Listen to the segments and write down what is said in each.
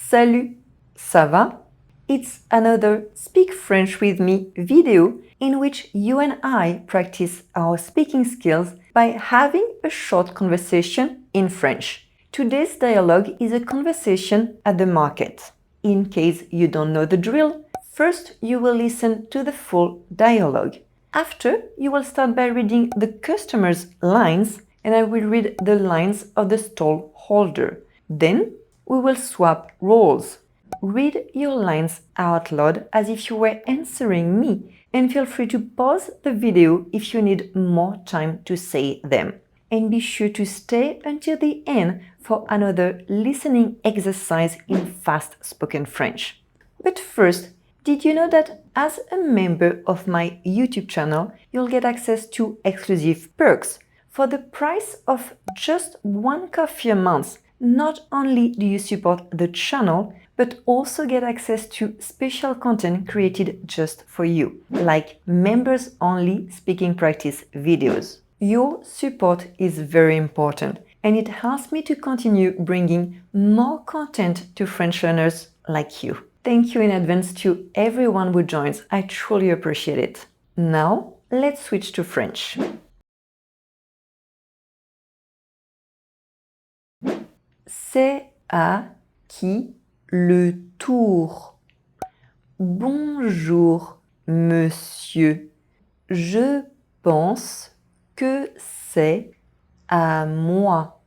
Salut, ça va? It's another Speak French with Me video in which you and I practice our speaking skills by having a short conversation in French. Today's dialogue is a conversation at the market. In case you don't know the drill, first you will listen to the full dialogue. After, you will start by reading the customer's lines and I will read the lines of the stall holder. Then, we will swap roles. Read your lines out loud as if you were answering me and feel free to pause the video if you need more time to say them. And be sure to stay until the end for another listening exercise in fast spoken French. But first, did you know that as a member of my YouTube channel, you'll get access to exclusive perks? For the price of just one coffee a month, not only do you support the channel, but also get access to special content created just for you, like members-only speaking practice videos. Your support is very important, and it helps me to continue bringing more content to French learners like you. Thank you in advance to everyone who joins. I truly appreciate it. Now, let's switch to French. C'est à qui le tour? Bonjour, monsieur. Je pense que c'est à moi.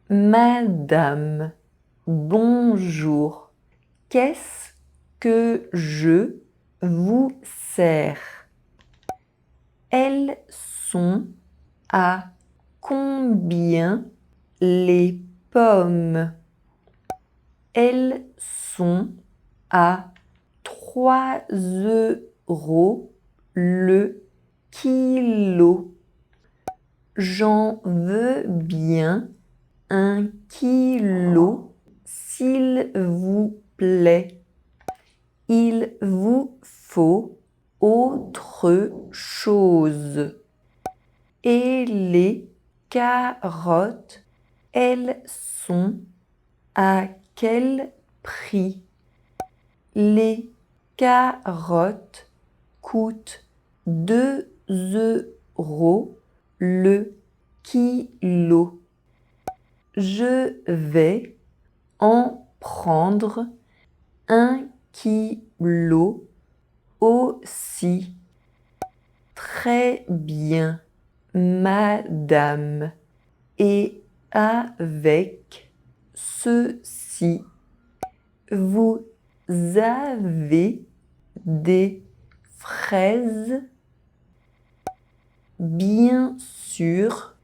Madame, bonjour. Qu'est-ce que je vous sers? Elles sont à combien les pommes? Elles sont à 3 € le kilo. J'en veux bien 1 kilo, s'il vous plaît. Il vous faut autre chose. Et les carottes, elles sont à quel prix? Les carottes coûtent 2 € le kilo. Je vais en prendre 1 kilo aussi. Très bien, madame. Et avec ceci, vous avez des fraises? Bien sûr,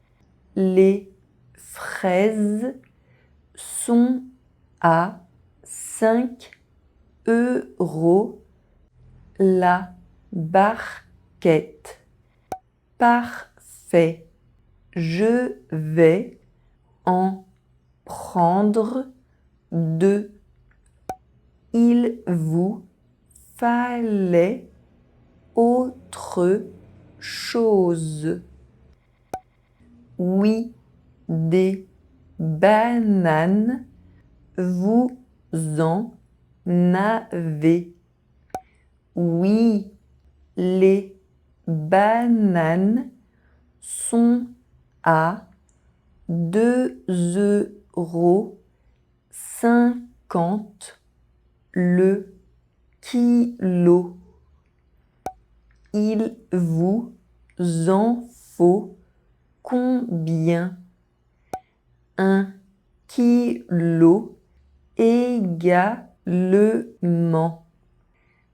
les fraises sont à 5 € la barquette. Parfait. Je vais en prendre 2. Il vous fallait autre chose. Oui, des bananes, vous en avez. Oui, les bananes sont à 2,50 € le kilo. Il vous en faut combien? 1 kilo également.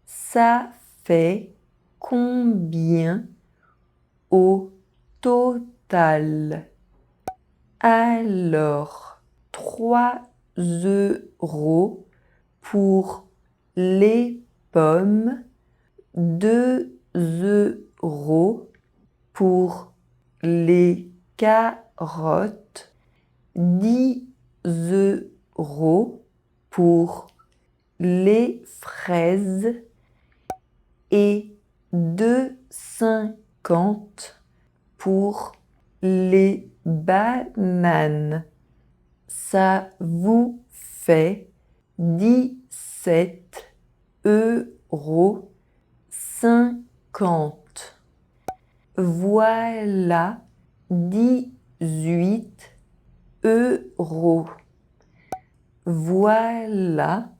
Ça fait combien au total? Alors, 3 € pour les pommes, 2 € pour les carottes, 10 € pour les fraises et 2,50 € pour les bananes. Ça vous fait 17,50 €. Voilà 18 €. Voilà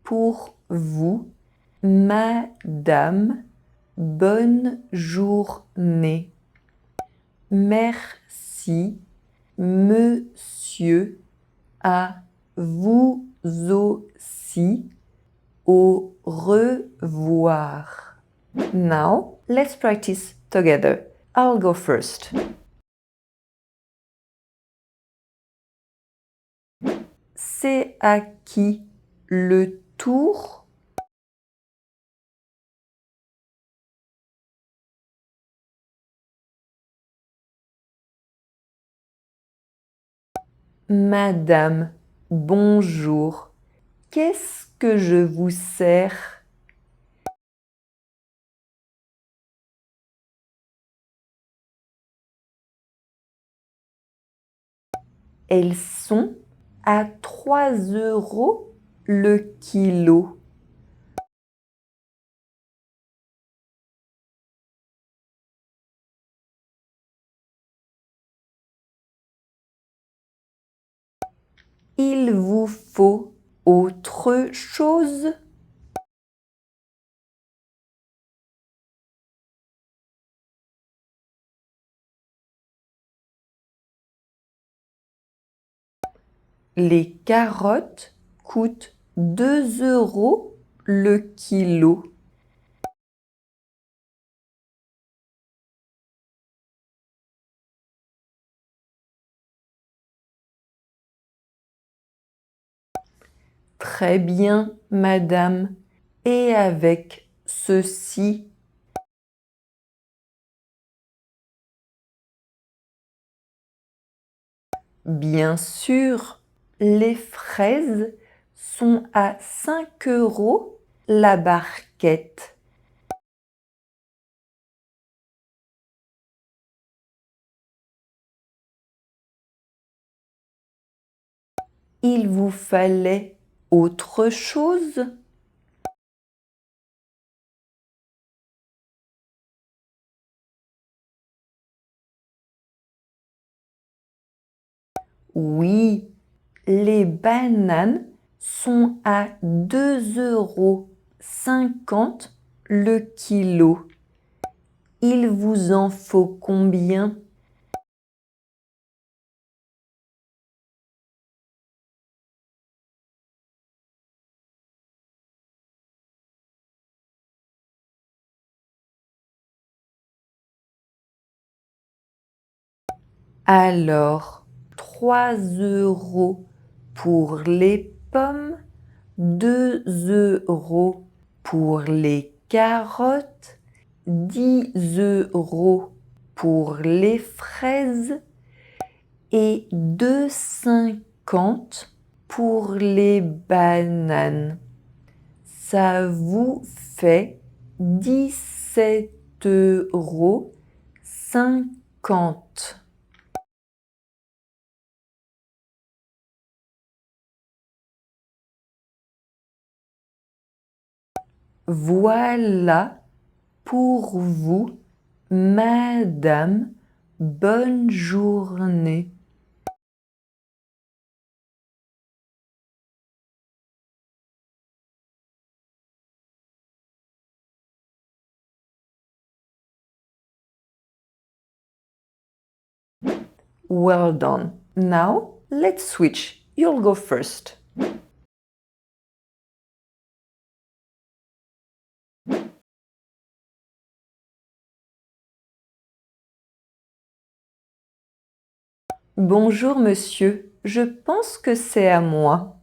pour vous, madame. Bonne journée. Merci, monsieur. À vous aussi. Au revoir. Now, let's practice together. I'll go first. C'est à qui le tour? Madame, bonjour. Qu'est-ce que je vous sers? Elles sont à 3 € le kilo. Il vous faut autre chose? Les carottes coûtent 2 € le kilo. Très bien, madame. Et avec ceci? Bien sûr, les fraises sont à 5 € la barquette. Il vous fallait autre chose? Oui, les bananes sont à 2,50 € le kilo. Il vous en faut combien? Alors, 3 € pour les pommes, 2 € pour les carottes, 10 € pour les fraises et 2,50 € pour les bananes. Ça vous fait 17,50 €. Voilà pour vous, madame. Bonne journée. Well done. Now, let's switch. You'll go first. Bonjour, monsieur. Je pense que c'est à moi.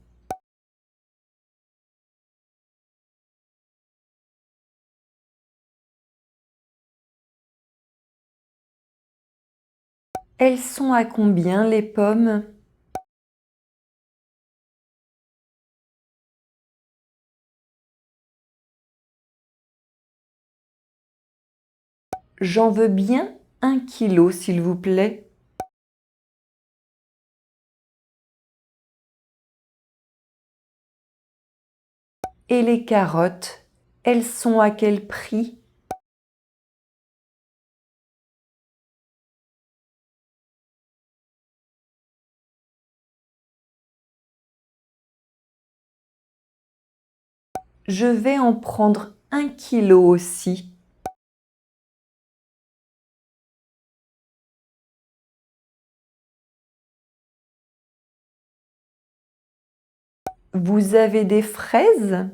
Elles sont à combien les pommes? J'en veux bien 1 kilo, s'il vous plaît. Et les carottes, elles sont à quel prix? Je vais en prendre 1 kilo aussi. Vous avez des fraises?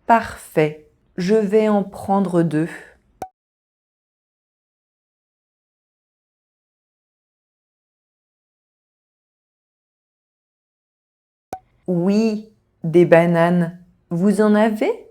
Parfait, je vais en prendre 2. Oui, des bananes. Vous en avez?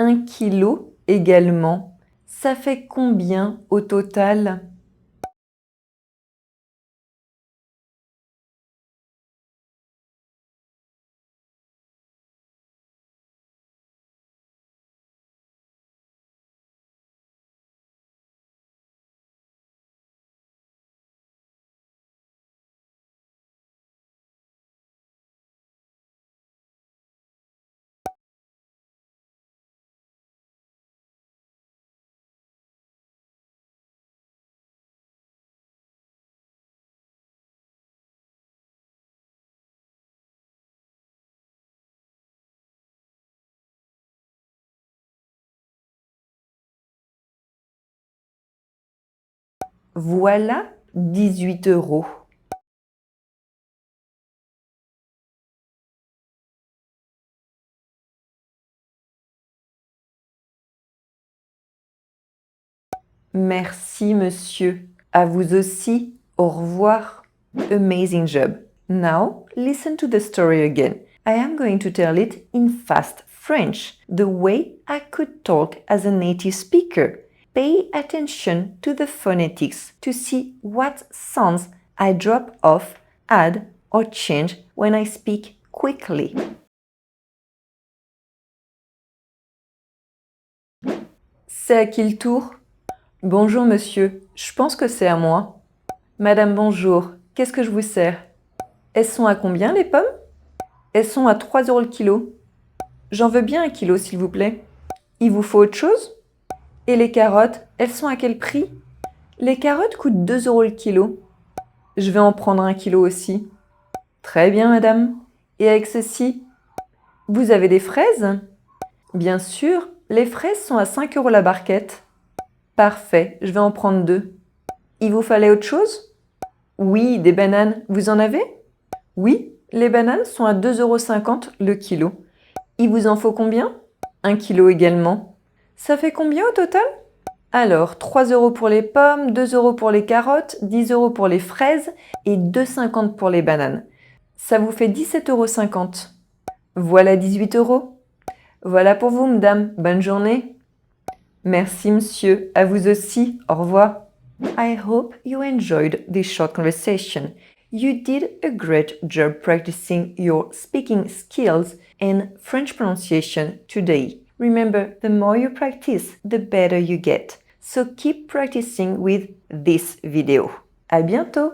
Un kilo également. Ça fait combien au total? Voilà 18 euros. Merci, monsieur. À vous aussi. Au revoir. Amazing job. Now, listen to the story again. I am going to tell it in fast French, the way I could talk as a native speaker. Pay attention to the phonetics to see what sounds I drop off, add, or change when I speak quickly. C'est à qui le tour? Bonjour monsieur, je pense que c'est à moi. Madame bonjour, qu'est-ce que je vous sers? Elles sont à combien les pommes? Elles sont à 3 euros le kilo. J'en veux bien 1 kilo s'il vous plaît. Il vous faut autre chose? Et les carottes, elles sont à quel prix? Les carottes coûtent 2 euros le kilo. Je vais en prendre 1 kilo aussi. Très bien madame. Et avec ceci? Vous avez des fraises? Bien sûr, les fraises sont à 5 euros la barquette. Parfait, je vais en prendre 2. Il vous fallait autre chose? Oui, des bananes. Vous en avez? Oui, les bananes sont à 2,50 € le kilo. Il vous en faut combien? 1 kilo également. Ça fait combien au total? Alors, 3 € pour les pommes, 2 € pour les carottes, 10 € pour les fraises et 2,50 € pour les bananes. Ça vous fait 17,50 €. Voilà 18 €. Voilà pour vous, madame. Bonne journée. Merci, monsieur. À vous aussi. Au revoir. I hope you enjoyed this short conversation. You did a great job practicing your speaking skills and French pronunciation today. Remember, the more you practice, the better you get. So keep practicing with this video. À bientôt!